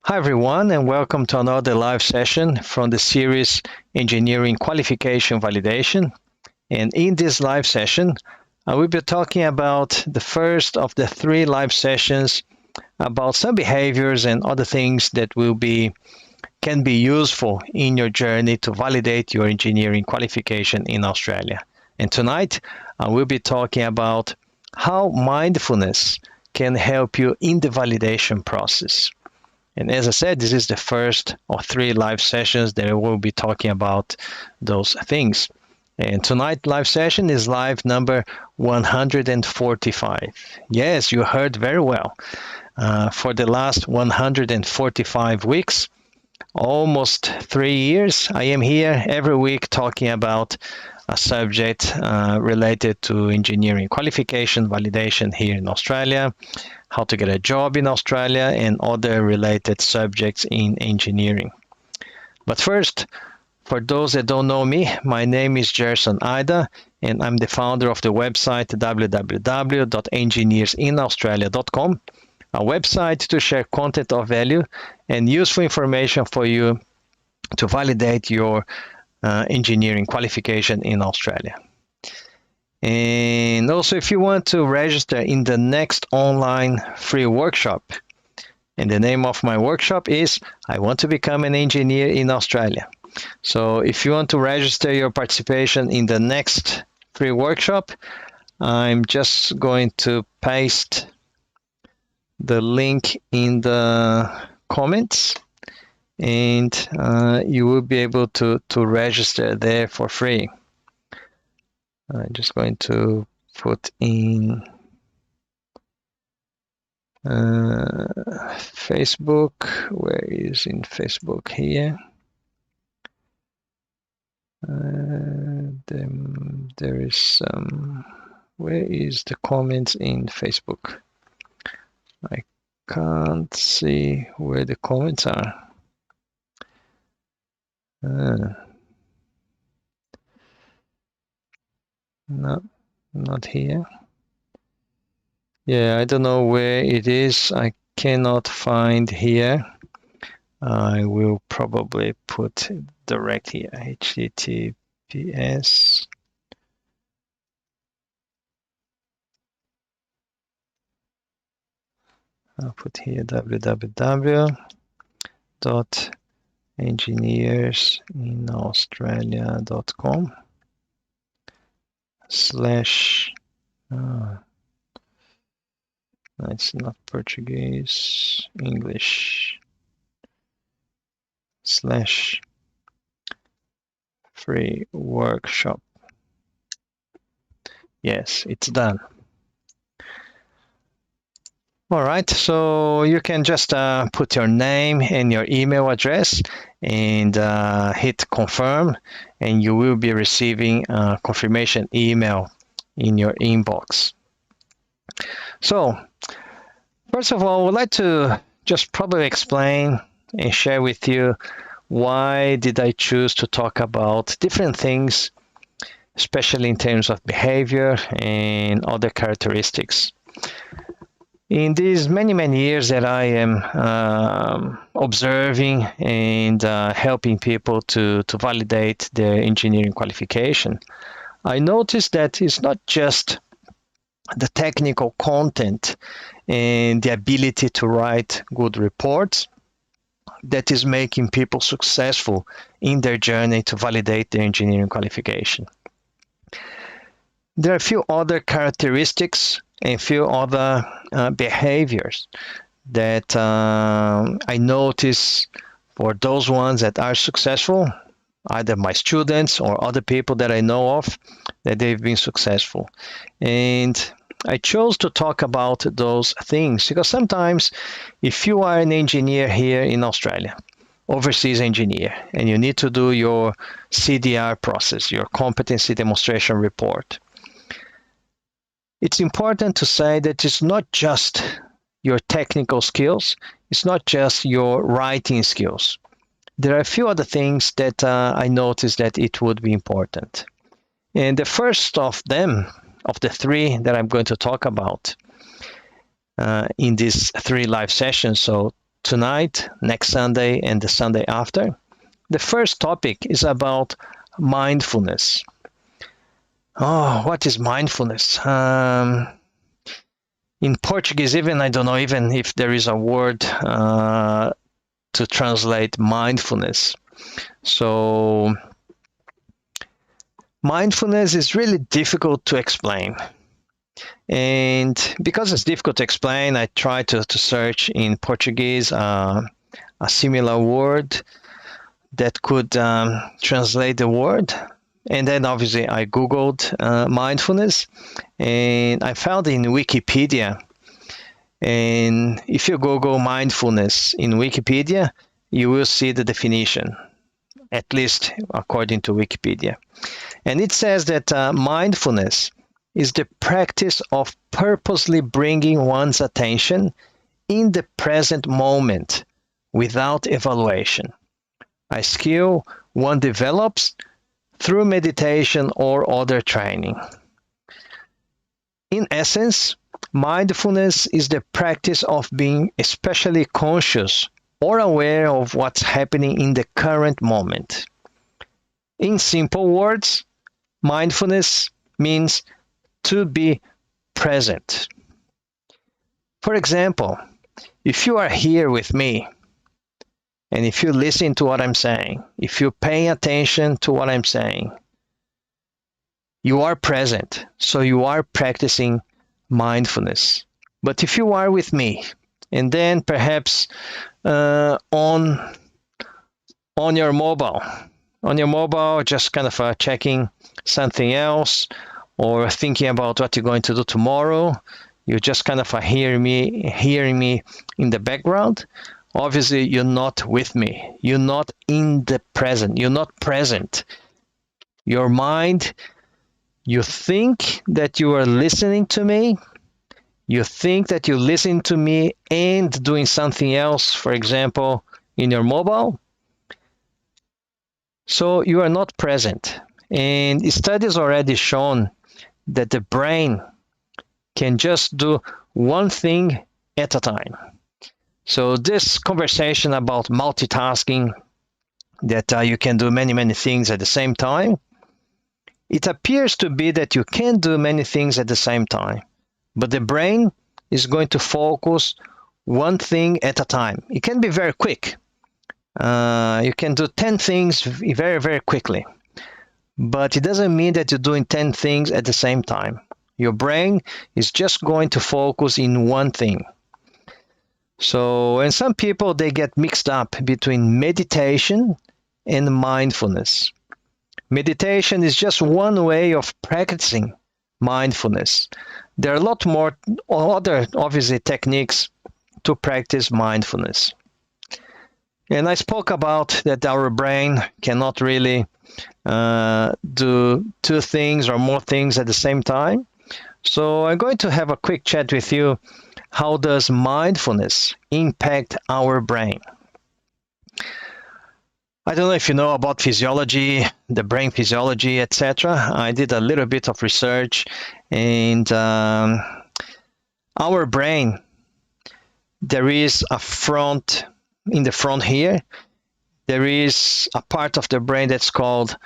Hi everyone, and welcome to another live session from the series Engineering Qualification Validation. And in this live session, I will be talking about the first of the 3 live sessions about some behaviors and other things that can be useful in your journey to validate your engineering qualification in Australia. And tonight, I will be talking about how mindfulness can help you in the validation process. And as I said, this is the first of 3 live sessions that I will be talking about those things. And tonight's live session is live number 145. Yes, you heard very well. For the last 145 weeks, almost 3 years, I am here every week talking about a subject related to engineering qualification validation here in Australia, how to get a job in Australia, and other related subjects in engineering. But first, for those that don't know me, my name is Gerson Ida, and I'm the founder of the website www.engineersinaustralia.com, a website to share content of value and useful information for you to validate your engineering qualification in Australia. And also, if you want to register in the next online free workshop, and the name of my workshop is I Want to Become an Engineer in Australia. So if you want to register your participation in the next free workshop, I'm just going to paste the link in the comments, and you will be able to register there for free. I'm just going to put in Facebook. Where is in Facebook here? There is some. Where is the comments in Facebook? I can't see where the comments are. No, not here. Yeah, I don't know where it is. I cannot find here. I will probably put direct here, HTTPS. I'll put here www.engineersinaustralia.com/ it's not Portuguese, English / free workshop. Yes, it's done. All right, so you can just put your name and your email address and hit confirm, and you will be receiving a confirmation email in your inbox. So, first of all, I would like to just probably explain and share with you why did I choose to talk about different things, especially in terms of behavior and other characteristics. In these many years that I am observing and helping people to validate their engineering qualification, I noticed that it's not just the technical content and the ability to write good reports that is making people successful in their journey to validate their engineering qualification. There are a few other characteristics and a few other behaviors that I notice for those ones that are successful, either my students or other people that I know of, that they've been successful. And I chose to talk about those things because sometimes if you are an engineer here in Australia, overseas engineer, and you need to do your CDR process, your competency demonstration report, it's important to say that it's not just your technical skills, it's not just your writing skills. There are a few other things that I noticed that it would be important. And the first of them, of the 3 that I'm going to talk about in these 3 live sessions, so tonight, next Sunday, and the Sunday after. The first topic is about mindfulness. Oh, what is mindfulness? In Portuguese, even I don't know even if there is a word to translate mindfulness. So mindfulness is really difficult to explain. And because it's difficult to explain, I try to search in Portuguese a similar word that could translate the word. And then obviously I Googled mindfulness, and I found in Wikipedia. And if you Google mindfulness in Wikipedia, you will see the definition, at least according to Wikipedia. And it says that mindfulness is the practice of purposely bringing one's attention in the present moment without evaluation, a skill one develops through meditation or other training. In essence, mindfulness is the practice of being especially conscious or aware of what's happening in the current moment. In simple words, mindfulness means to be present. For example, if you are here with me, and if you listen to what I'm saying, if you're paying attention to what I'm saying, you are present, so you are practicing mindfulness. But if you are with me, and then perhaps on your mobile, just kind of checking something else, or thinking about what you're going to do tomorrow, you just kind of hearing me in the background. Obviously, you're not with me. You're not in the present. You're not present. Your mind, you think that you are listening to me. You think that you're listening to me and doing something else, for example, in your mobile. So you are not present. And studies already shown that the brain can just do one thing at a time. So this conversation about multitasking, that you can do many things at the same time, it appears to be that you can do many things at the same time, but the brain is going to focus one thing at a time. It can be very quick. You can do 10 things very quickly. But it doesn't mean that you're doing 10 things at the same time. Your brain is just going to focus in one thing. So, and some people, they get mixed up between meditation and mindfulness. Meditation is just one way of practicing mindfulness. There are a lot more other, obviously, techniques to practice mindfulness. And I spoke about that our brain cannot really do two things or more things at the same time. So I'm going to have a quick chat with you. How does mindfulness impact our brain? I don't know if you know about physiology, the brain physiology, etc. I did a little bit of research, and our brain, there is a front, in the front here, there is a part of the brain that's called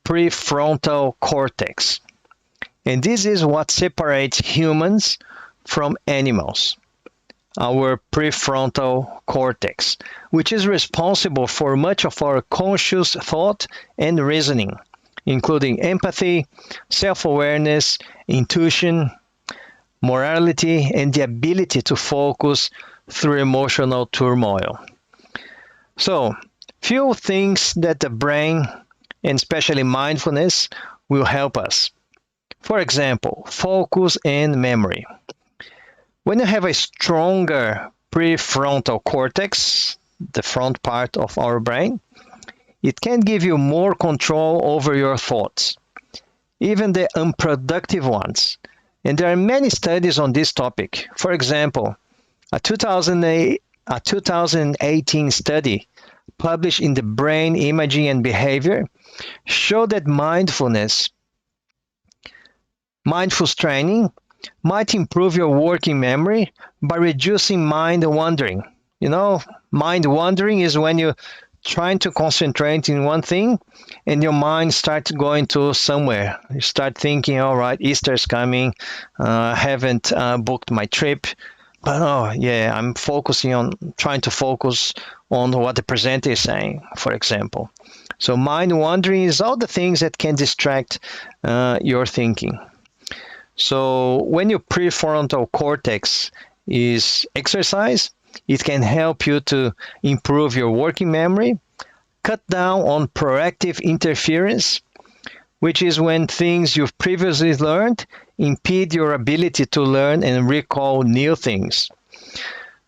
prefrontal cortex. And this is what separates humans from animals. Our prefrontal cortex, which is responsible for much of our conscious thought and reasoning, including empathy, self-awareness, intuition, morality, and the ability to focus through emotional turmoil. So, few things that the brain, and especially mindfulness, will help us. For example, focus and memory. When you have a stronger prefrontal cortex, the front part of our brain, it can give you more control over your thoughts, even the unproductive ones. And there are many studies on this topic. For example, a 2018 study published in the Brain Imaging and Behavior showed that mindful training might improve your working memory by reducing mind wandering Mind wandering is when you're trying to concentrate in one thing and your mind starts going to somewhere. You start thinking, all right, Easter's coming. I haven't booked my trip. But oh, yeah, I'm trying to focus on what the presenter is saying, for example. So mind wandering is all the things that can distract your thinking. So when your prefrontal cortex is exercised, it can help you to improve your working memory, cut down on proactive interference, which is when things you've previously learned impede your ability to learn and recall new things.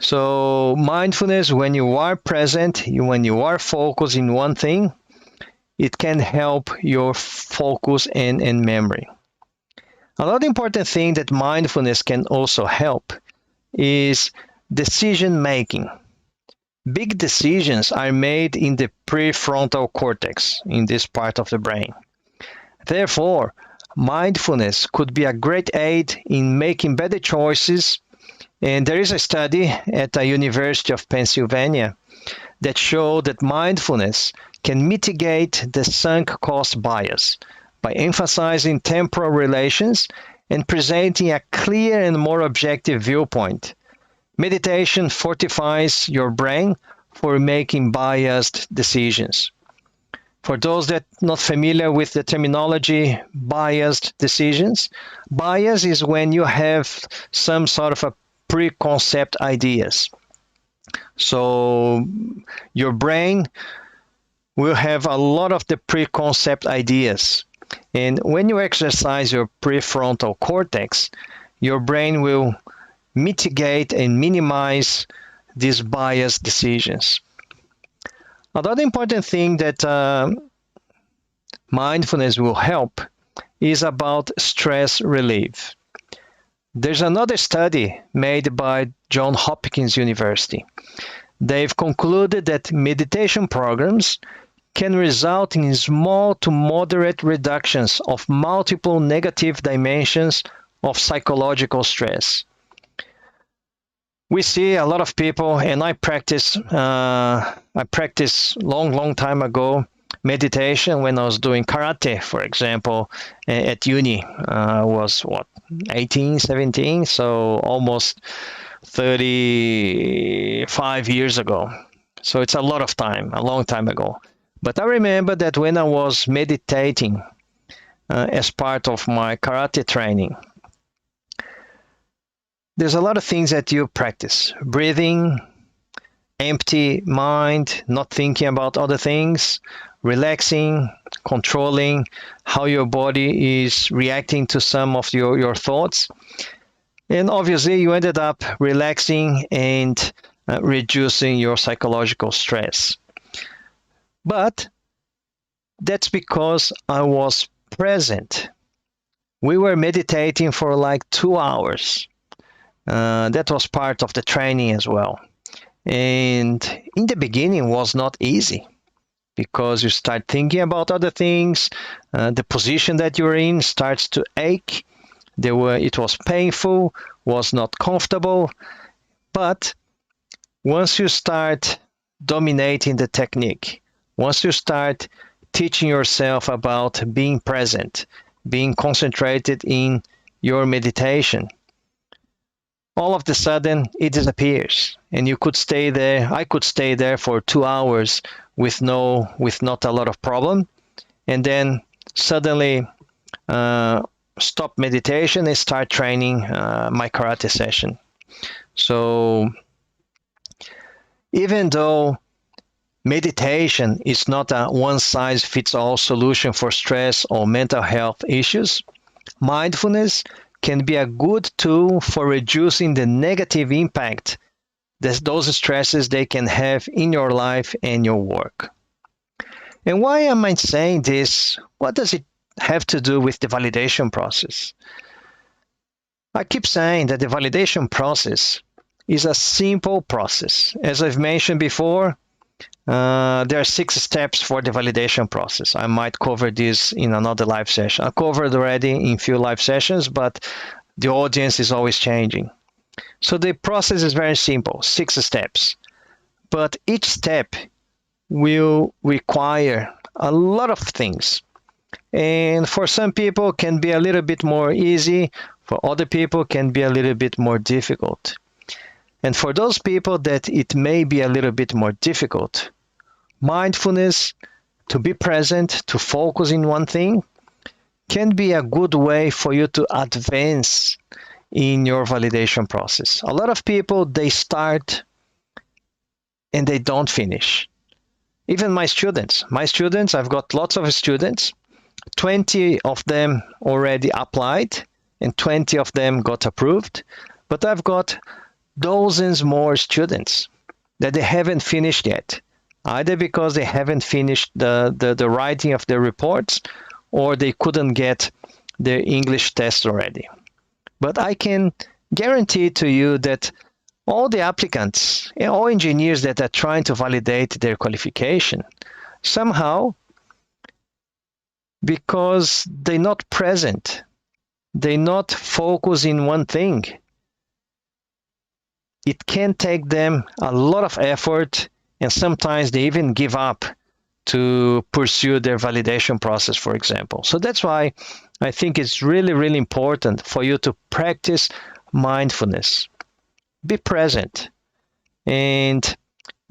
So mindfulness, when you are present, when you are focused in one thing, it can help your focus and memory. Another important thing that mindfulness can also help is decision making. Big decisions are made in the prefrontal cortex, in this part of the brain. Therefore, mindfulness could be a great aid in making better choices. And there is a study at the University of Pennsylvania that showed that mindfulness can mitigate the sunk cost bias by emphasizing temporal relations and presenting a clear and more objective viewpoint. Meditation fortifies your brain for making biased decisions. For those that are not familiar with the terminology biased decisions, bias is when you have some sort of a preconcept ideas. So your brain will have a lot of the preconcept ideas. And when you exercise your prefrontal cortex, your brain will mitigate and minimize these biased decisions. Another important thing that mindfulness will help is about stress relief. There's another study made by Johns Hopkins University. They've concluded that meditation programs can result in small to moderate reductions of multiple negative dimensions of psychological stress. We see a lot of people, and I practiced long time ago meditation when I was doing karate, for example, at uni. I was 18, 17, so almost 35 years ago. So it's a lot of time, a long time ago. But I remember that when I was meditating as part of my karate training, there's a lot of things that you practice. Breathing, empty mind, not thinking about other things, relaxing, controlling how your body is reacting to some of your thoughts. And obviously, you ended up relaxing and reducing your psychological stress. But that's because I was present. We were meditating for like 2 hours. That was part of the training as well. And in the beginning was not easy because you start thinking about other things. The position that you're in starts to ache. It was painful, was not comfortable. But once you start dominating the technique, once you start teaching yourself about being present, being concentrated in your meditation, all of a sudden it disappears, and you could stay there. I could stay there for 2 hours with not a lot of problem, and then suddenly stop meditation and start training my karate session. So even though meditation is not a one-size-fits-all solution for stress or mental health issues, mindfulness can be a good tool for reducing the negative impact that those stresses they can have in your life and your work. And why am I saying this? What does it have to do with the validation process? I keep saying that the validation process is a simple process. As I've mentioned before, there are 6 steps for the validation process. I might cover this in another live session. I covered already in few live sessions, but the audience is always changing. So the process is very simple, 6 steps. but each step will require a lot of things. And for some people can be a little bit more easy, for other people can be a little bit more difficult. And for those people that it may be a little bit more difficult, mindfulness, to be present, to focus in one thing, can be a good way for you to advance in your validation process. A lot of people, they start and they don't finish. Even my students, I've got lots of students, 20 of them already applied and 20 of them got approved, but I've got dozens more students that they haven't finished yet, either because they haven't finished the writing of their reports or they couldn't get their English test already. But I can guarantee to you that all the applicants, all engineers that are trying to validate their qualification, somehow, because they're not present, they're not focused in one thing, it can take them a lot of effort, and sometimes they even give up to pursue their validation process, for example. So that's why I think it's really, really important for you to practice mindfulness. Be present. And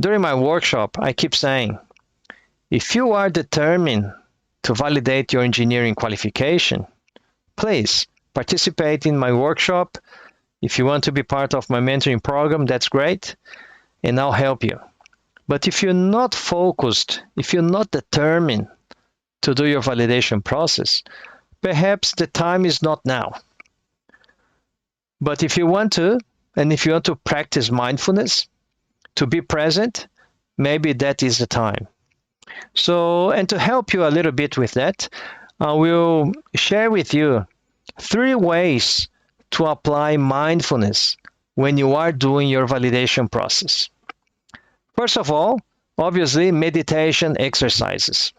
during my workshop, I keep saying, if you are determined to validate your engineering qualification, please participate in my workshop. If you want to be part of my mentoring program, that's great, and I'll help you. But if you're not focused, if you're not determined to do your validation process, perhaps the time is not now. But if you want to, and if you want to practice mindfulness, to be present, maybe that is the time. So, and to help you a little bit with that, I will share with you 3 ways to apply mindfulness when you are doing your validation process. First of all, obviously, meditation exercises.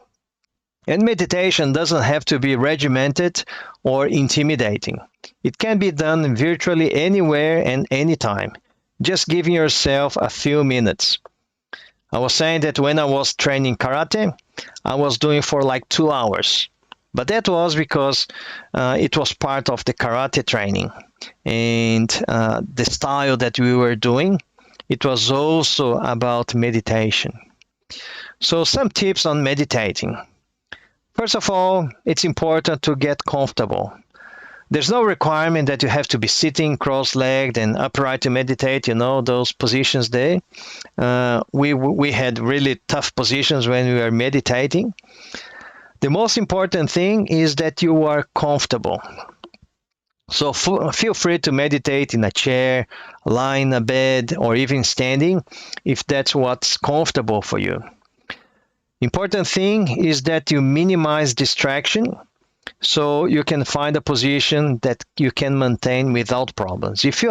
And meditation doesn't have to be regimented or intimidating. It can be done virtually anywhere and anytime, just giving yourself a few minutes. I was saying that when I was training karate, I was doing for like 2 hours. But that was because it was part of the karate training. And the style that we were doing, it was also about meditation. So some tips on meditating. First of all, it's important to get comfortable. There's no requirement that you have to be sitting cross-legged and upright to meditate, you know, those positions there. We had really tough positions when we were meditating. The most important thing is that you are comfortable. So feel free to meditate in a chair, lying in a bed, or even standing, if that's what's comfortable for you. Important thing is that you minimize distraction, so you can find a position that you can maintain without problems. If you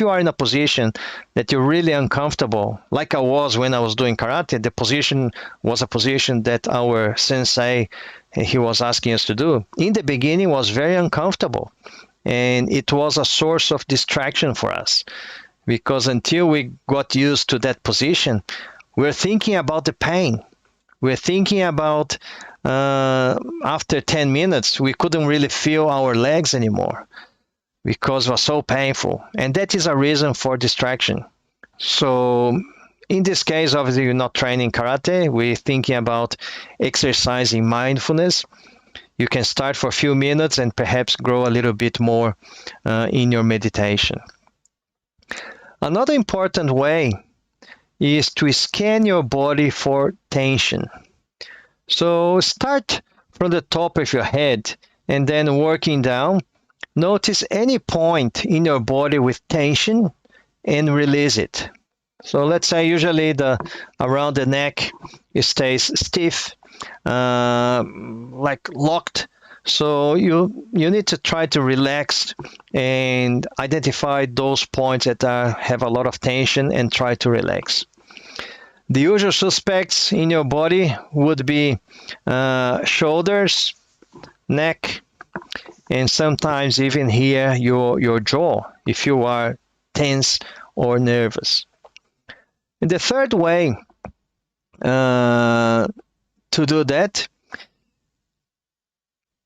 are in a position that you're really uncomfortable, like I was when I was doing karate, the position was a position that our sensei, he was asking us to do. In the beginning, was very uncomfortable, and it was a source of distraction for us, because until we got used to that position, we're thinking about the pain. We're thinking about after 10 minutes, we couldn't really feel our legs anymore because it was so painful. And that is a reason for distraction. So in this case, obviously, you're not training karate. We're thinking about exercising mindfulness. You can start for a few minutes and perhaps grow a little bit more in your meditation. Another important way is to scan your body for tension. So start from the top of your head and then working down. Notice any point in your body with tension and release it. So let's say usually around the neck it stays stiff, like locked. So you need to try to relax and identify those points that have a lot of tension and try to relax. The usual suspects in your body would be shoulders, neck, and sometimes even here your jaw if you are tense or nervous. And the third way to do that,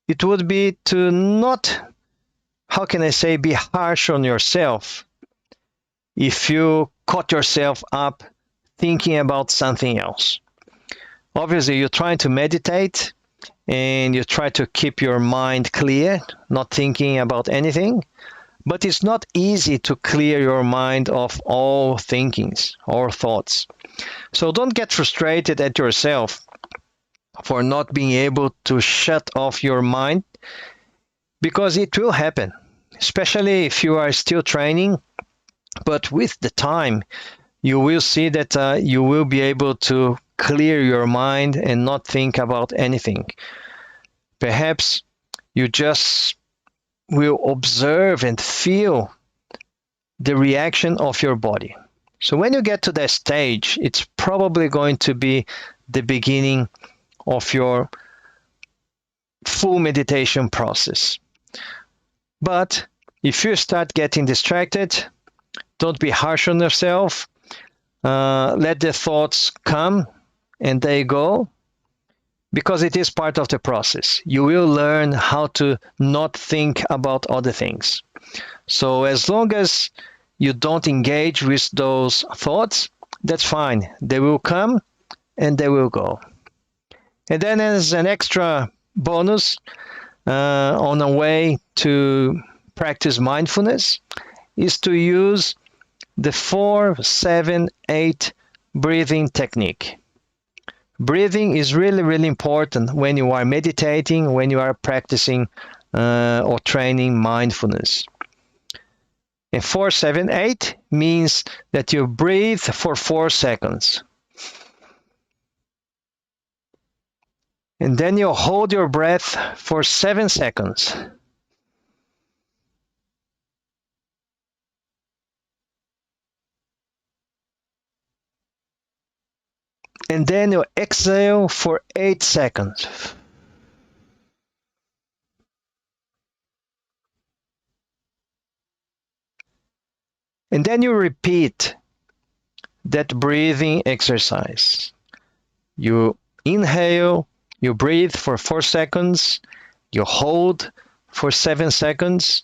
it would be to not, how can I say, be harsh on yourself if you caught yourself up thinking about something else. Obviously, you're trying to meditate and you try to keep your mind clear, not thinking about anything. But it's not easy to clear your mind of all thinkings, all thoughts. So don't get frustrated at yourself for not being able to shut off your mind, because it will happen, especially if you are still training. But with the time, you will see that you will be able to clear your mind and not think about anything. Perhaps you just will observe and feel the reaction of your body. So when you get to that stage, it's probably going to be the beginning of your full meditation process. But if you start getting distracted, don't be harsh on yourself. Let the thoughts come and they go, because it is part of the process. You will learn how to not think about other things. So as long as you don't engage with those thoughts, that's fine. They will come and they will go. And then as an extra bonus on a way to practice mindfulness is to use the 4-7-8 breathing technique. Breathing is really, really important when you are meditating, when you are practicing or training mindfulness. And 4-7-8 means that you breathe for 4 seconds. And then you hold your breath for 7 seconds. And then you exhale for 8 seconds. And then you repeat that breathing exercise. You inhale, you breathe for 4 seconds, you hold for 7 seconds,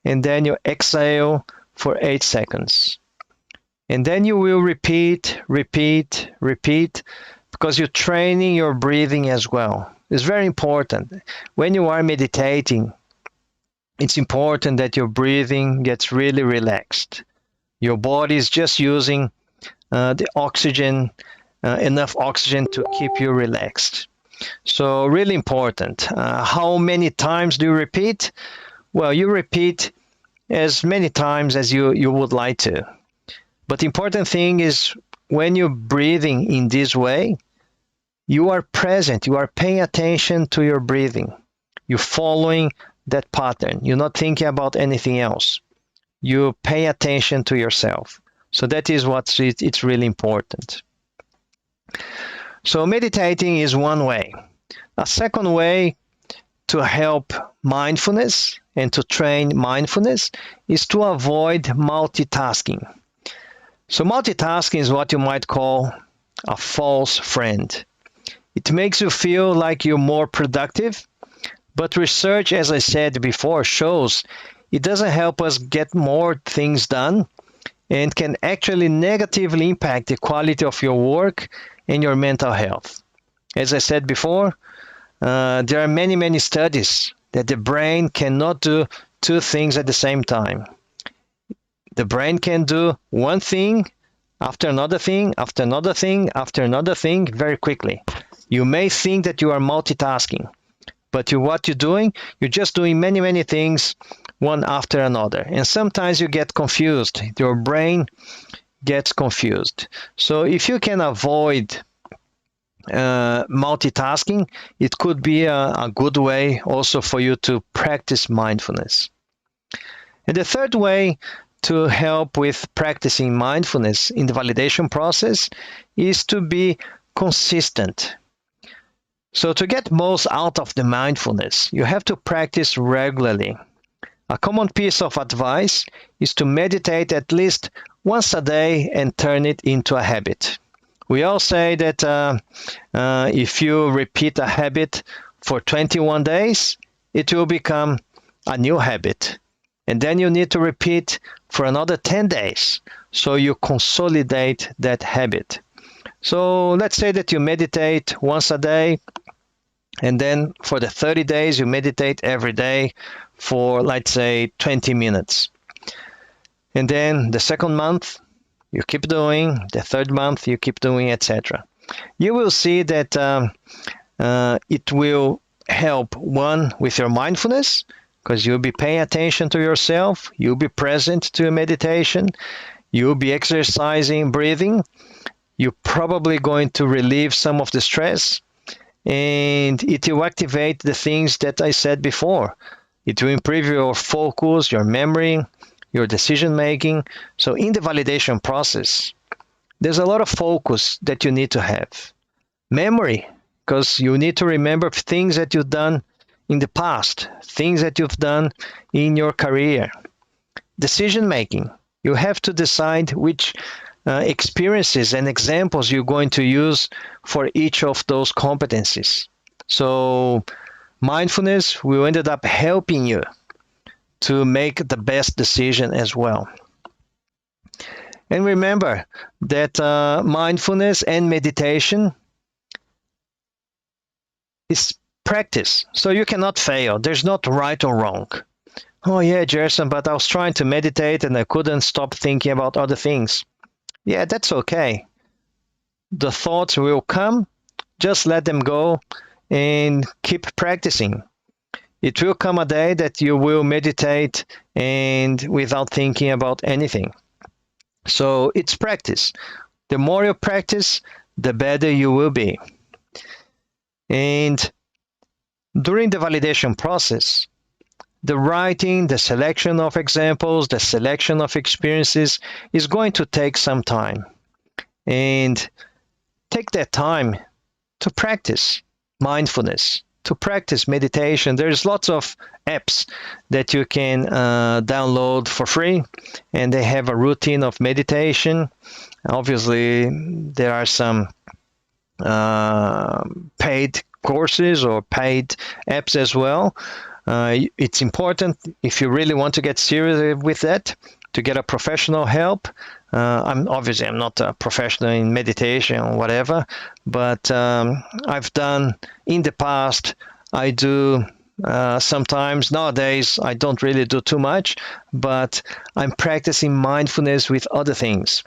and then you exhale for 8 seconds. And then you will repeat, because you're training your breathing as well. It's very important. When you are meditating, it's important that your breathing gets really relaxed. Your body is just using the oxygen, enough oxygen to keep you relaxed. So really important. How many times do you repeat? Well, you repeat as many times as you would like to. But the important thing is when you're breathing in this way, you are present, you are paying attention to your breathing. You're following that pattern. You're not thinking about anything else. You pay attention to yourself. So that is what it's really important. So meditating is one way. A second way to help mindfulness and to train mindfulness is to avoid multitasking. So multitasking is what you might call a false friend. It makes you feel like you're more productive, but research, as I said before, shows it doesn't help us get more things done and can actually negatively impact the quality of your work and your mental health. As I said before, there are many, many studies that the brain cannot do 2 things at the same time. The brain can do one thing after another thing, after another thing, after another thing very quickly. You may think that you are multitasking, but what you're doing, you're just doing many, many things one after another. And sometimes you get confused. Your brain gets confused. So if you can avoid multitasking, it could be a good way also for you to practice mindfulness. And the third way to help with practicing mindfulness in the validation process is to be consistent. So to get most out of the mindfulness, you have to practice regularly. A common piece of advice is to meditate at least once a day and turn it into a habit. We all say that if you repeat a habit for 21 days, it will become a new habit. And then you need to repeat for another 10 days. So you consolidate that habit. So let's say that you meditate once a day, and then for the 30 days, you meditate every day for, let's say, 20 minutes. And then the second month, you keep doing, the third month, you keep doing, etc. You will see that it will help, one, with your mindfulness, because you'll be paying attention to yourself, you'll be present to your meditation, you'll be exercising, breathing, you're probably going to relieve some of the stress, and it will activate the things that I said before. It will improve your focus, your memory, your decision making. So in the validation process, there's a lot of focus that you need to have. Memory, because you need to remember things that you've done in the past, things that you've done in your career. Decision making, you have to decide which experiences and examples you're going to use for each of those competencies. So mindfulness will end up helping you to make the best decision as well. And remember that mindfulness and meditation is practice. So you cannot fail. There's not right or wrong. Oh yeah, Gerson, but I was trying to meditate and I couldn't stop thinking about other things. Yeah, that's okay. The thoughts will come, just let them go and keep practicing. It will come a day that you will meditate and without thinking about anything. So it's practice. The more you practice, the better you will be. And during the validation process, the writing, the selection of examples, the selection of experiences is going to take some time. And take that time to practice mindfulness, to practice meditation. There's lots of apps that you can download for free, and they have a routine of meditation. Obviously, there are some paid courses or paid apps as well. It's important, if you really want to get serious with that, to get a professional help. I'm not a professional in meditation or whatever, but I've done in the past. I do sometimes. Nowadays, I don't really do too much, but I'm practicing mindfulness with other things.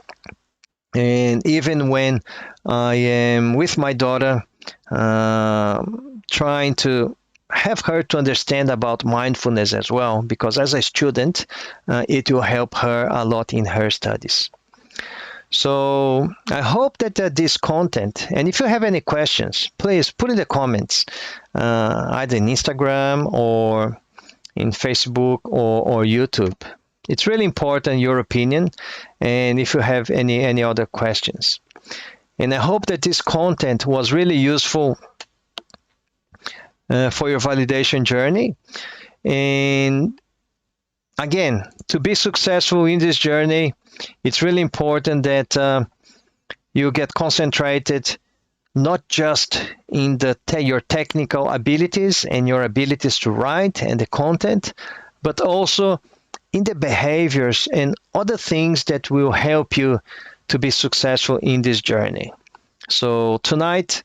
And even when I am with my daughter, trying to have her to understand about mindfulness as well, because as a student, it will help her a lot in her studies. So I hope that this content, and if you have any questions, please put in the comments, either in Instagram or in Facebook or YouTube. It's really important, your opinion, and if you have any other questions. And I hope that this content was really useful for your validation journey. And again, to be successful in this journey, it's really important that you get concentrated not just in your technical abilities and your abilities to write and the content, but also in the behaviors and other things that will help you to be successful in this journey. So tonight,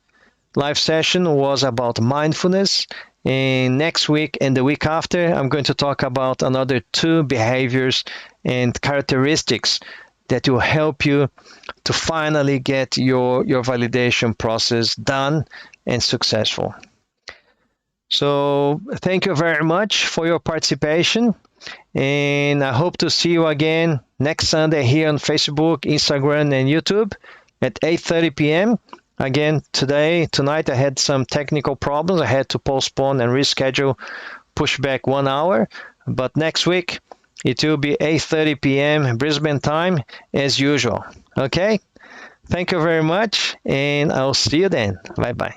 live session was about mindfulness, and next week and the week after, I'm going to talk about another 2 behaviors and characteristics that will help you to finally get your validation process done and successful. So thank you very much for your participation, and I hope to see you again next Sunday here on Facebook, Instagram, and YouTube at 8:30 p.m. Again, tonight I had some technical problems. I had to postpone and reschedule, push back 1 hour. But next week, it will be 8:30 p.m. Brisbane time as usual. Okay? Thank you very much, and I'll see you then. Bye-bye.